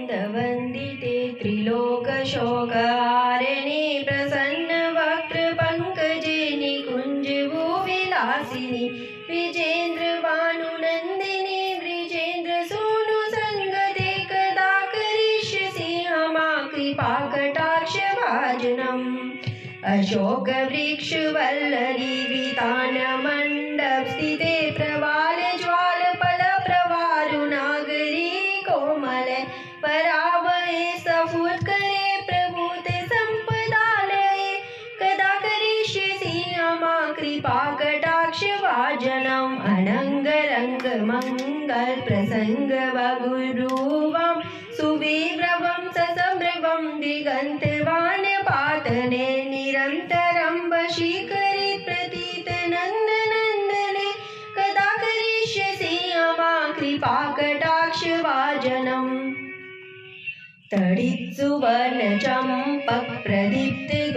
गोविन्दवन्दिते त्रिलोकशोकहारिणे प्रसन्नवक्त्रपङ्कजे निकुञ्जभूविलासिनि विजेन्द्रभानुनन्दिनि वृजेन्द्रसूनुसङ्गते कदा करिष्यसि मा कृपाकटाक्षभाजनम् अशोकवृक्षवल्लरी वितानमण्डपस्थिते प्रवालज्वालफलप्रवारुणागरी कोमले परावहे सफुत्करे प्रभूते सम्पदालये कदा करिष्यसि मा कृपाकटाक्षभाजनम् अनङ्गरङ्गमङ्गलप्रसङ्गवगुरुवां सुविभ्रवं ससम्भ्रवं दिगन्तवानपातने निरन्तरं वशीकरे प्रतीतनन्दनन्दने कदा करिष्यसि मा कृपाकटाक्षभाजनम्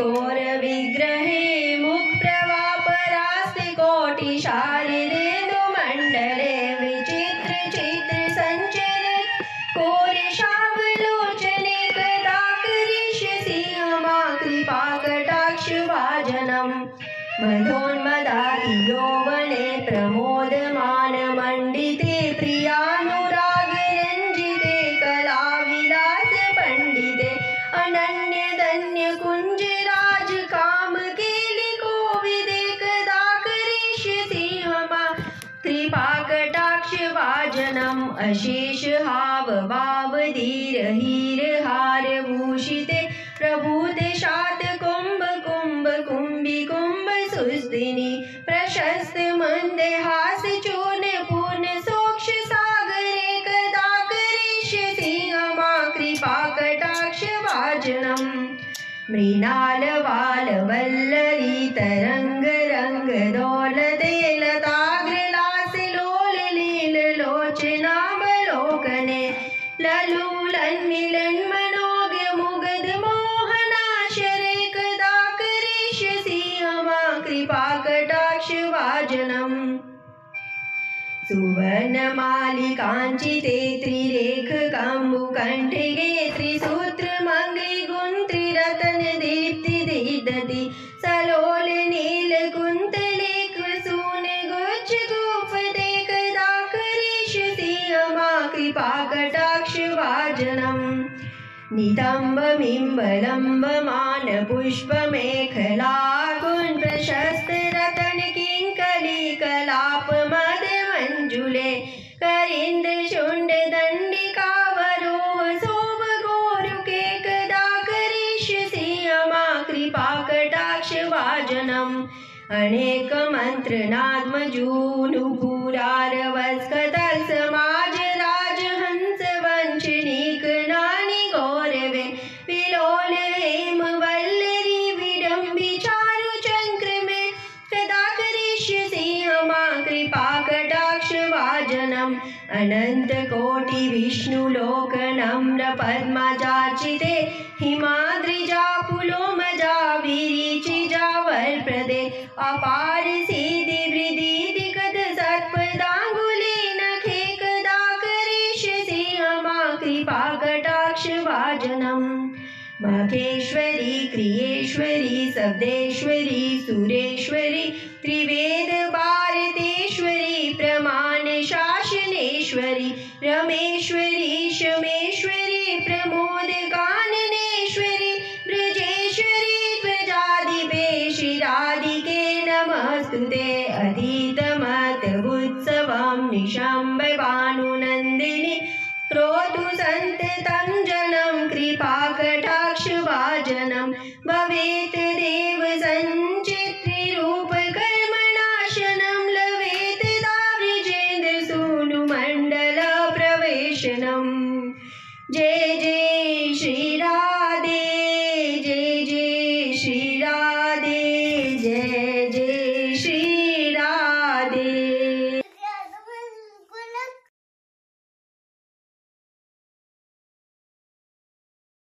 तडित्सुवर्णचम्पकप्रदीप्तघोरविग्रहे मुखप्रवापरास्ते कोटिशारदेन्दुमण्डले विचित्रचित्रसञ्चरे कोरेशावलोचने कदा करिष्यसि मा कृपाकटाक्षभाजनम् मधोन्मदादियौवने प्रमोदमानमण्डिते प्रियानुरागरञ्जिते कलाविलासपण्डिते अनन्यधन्यकुञ्जराजकामकेलिकोविदे कदा करिष्यसि मा कृपाकटाक्षभाजनम् अशेषहावभावधीरहीरहारभूषिते प्रभूते शातकुम्भकुम्भकुम्भिकुम्भसुस्थिनि प्रशस्तमन्दहासचूर्णपूर्णसोक्षसागरे कदा करिष्यसि मा कृपाकटाक्षभाजनम् मृणालवालवल्लरी तरङ्गरङ्गदोलते लताग्रलासलोललीललोचनावलोकने ललूलन्मिलन्मनोज्ञमुगधमोहनाशरे कदा करिष्यसि मा कृपाकटाक्षभाजनम् सुवर्णमालिकाञ्चिते त्रिरेखकम्बुकण्ठिके त्रिसूत्रमङ्गलीगुन्त्रिरत्नदीप्तिदीप्ति सलोलनीलकुन्तले कुसुमगुच्छगुफते कदा करिष्यसि मा कृपाकटाक्षभाजनम् नितम्बमिम्बलम्बमानपुष्पमेखला गुणप्रशस्तरतनकिङ्कलीकलापमदमञ्जुले करीन्द्रशुण्डदण्डिकावरोहशोभगोरुके कदा करिष्यसि मा कृपाकटाक्षभाजनम् अनेकमन्त्रनाद्मजूनुपुरारवस्कतत्समाजराजहंसवञ्चनीकनानि गौरवे विलोल हेमवल्लरी विडम्बिचारुचङ्क्रमे कदा करिष्यसि मा कृपाकटाक्षभाजनम् अनन्तकोटिविष्णुलोकनम्रपद्मजार्चिते हिमाद्रिजापुलोमजा विरिचिजावल्प्रदे अपार सिद्धिवृद्धिकदसत्पदाङ्गुलीनखे कदा करिष्यसि मा कृपाकटाक्षभाजनम् महेश्वरी क्रियेश्वरी शब्देश्वरी सुरेश्वरी त्रिवेदभारतेश्वरी प्रमाणशासनेश्वरी रमेश्वरी शमेश्वरी प्रमोदकाननेश्वरी ब्रजेश्वरी ध्वजाधिपे श्रीराधिके नमस्तुते अधीतमतवुत्सवं निशम्बभानुनन्दिनि क्रोतु सन्ततं जनं कृपाकटाक्षभाजनं भवेत् देव